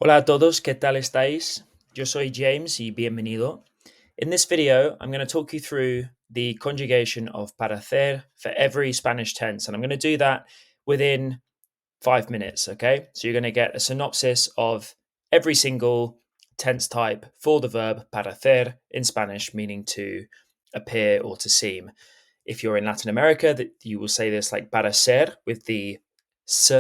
Hola a todos, ¿qué tal estáis? Yo soy James y bienvenido. In this video, I'm going to talk you through the conjugation of parecer for every Spanish tense, and I'm going to do that within 5 minutes, okay? So you're going to get a synopsis of every single tense type for the verb parecer in Spanish, meaning to appear or to seem. If you're in Latin America, that you will say this like parecer with the s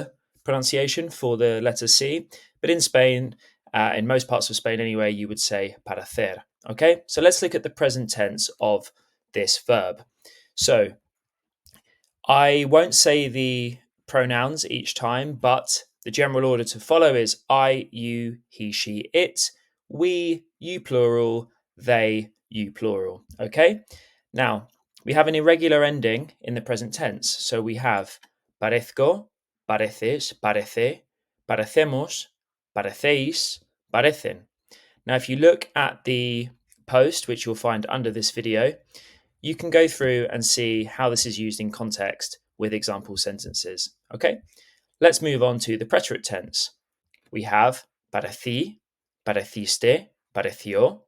pronunciation for the letter C. But in Spain, in most parts of Spain anyway, you would say parecer. Okay, so let's look at the present tense of this verb. So I won't say the pronouns each time, but the general order to follow is I, you, he, she, it, we, you plural, they, you plural. Okay, now we have an irregular ending in the present tense. So we have parezco, pareces, parece, parecemos, parecéis, parecen. Now, if you look at the post, which you'll find under this video, you can go through and see how this is used in context with example sentences. Okay, let's move on to the preterite tense. We have parecí, pareciste, pareció,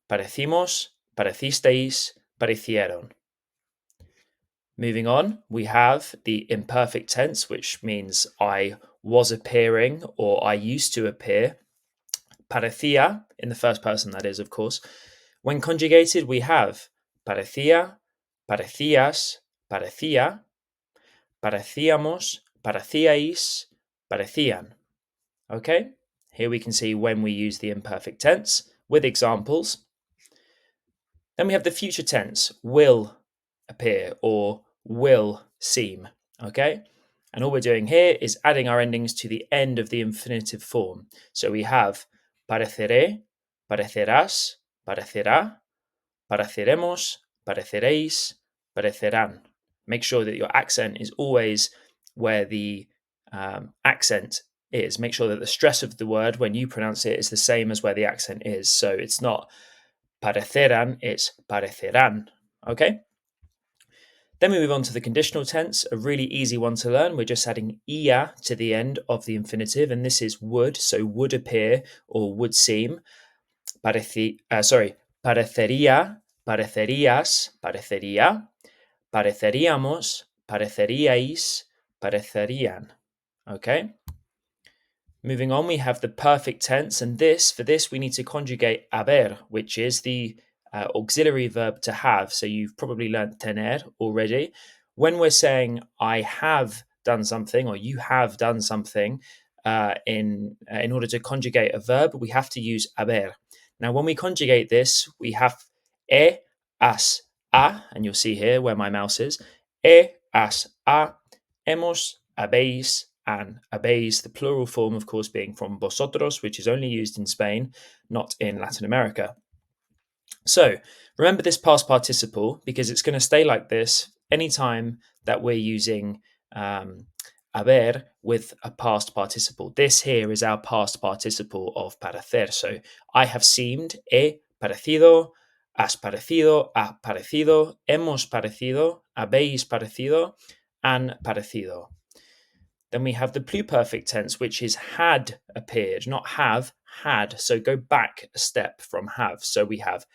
parecimos, parecisteis, parecieron. Moving on, we have the imperfect tense, which means I was appearing or I used to appear. Parecía, in the first person, that is, of course. When conjugated, we have parecía, parecías, parecía, parecíamos, parecíais, parecían. Okay, here we can see when we use the imperfect tense with examples. Then we have the future tense, will appear or will seem. Okay, and all we're doing here is adding our endings to the end of the infinitive form. So we have pareceré, parecerás, parecerá, pareceremos, pareceréis, parecerán. Make sure that your accent is always where the accent is. Make sure that the stress of the word when you pronounce it is the same as where the accent is. So it's not parecerán, it's parecerán. Okay? Then we move on to the conditional tense, a really easy one to learn. We're just adding ia to the end of the infinitive, and this is would, so would appear or would seem. Parecería, parecerías, parecería, pareceríamos, pareceríais, parecerían. Okay. Moving on, we have the perfect tense, and for this we need to conjugate haber, which is the auxiliary verb to have. So you've probably learnt tener already. When we're saying I have done something or you have done something in order to conjugate a verb, we have to use haber. Now, when we conjugate this, we have as, a, and you'll see here where my mouse is, as, a, hemos, habéis, and habéis, the plural form, of course, being from vosotros, which is only used in Spain, not in Latin America. So remember this past participle because it's going to stay like this anytime that we're using haber with a past participle. This here is our past participle of parecer. So I have seemed, he parecido, has parecido, ha parecido, hemos parecido, habéis parecido, han parecido. Then we have the pluperfect tense, which is had appeared, not have, had. So go back a step from have. So we have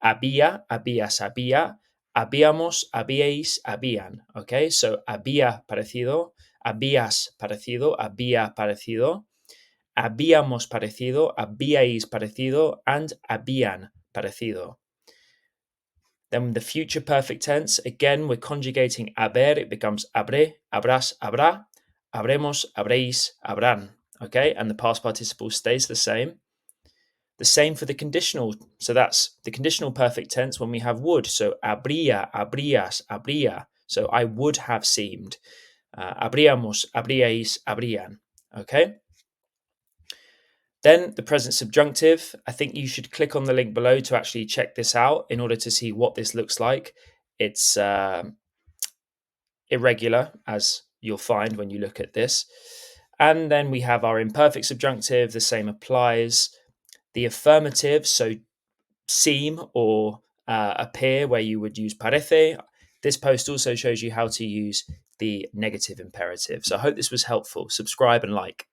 había, habías, había, habíamos, habíais, habían. Okay, so había parecido, habías parecido, había parecido, habíamos parecido, habíais parecido, and habían parecido. Then the future perfect tense, again, we're conjugating haber, it becomes habré, habrás, habrá, habremos, habréis, habrán. Okay, and the past participle stays the same. The same for the conditional. So that's the conditional perfect tense when we have would. So habría, habrías, habría. So I would have seemed. Habríamos, habríais, habrían. Okay. Then the present subjunctive. I think you should click on the link below to actually check this out in order to see what this looks like. It's irregular, as you'll find when you look at this. And then we have our imperfect subjunctive. The same applies. The affirmative, so seem or appear, where you would use parece. This post also shows you how to use the negative imperative. So I hope this was helpful. Subscribe and like.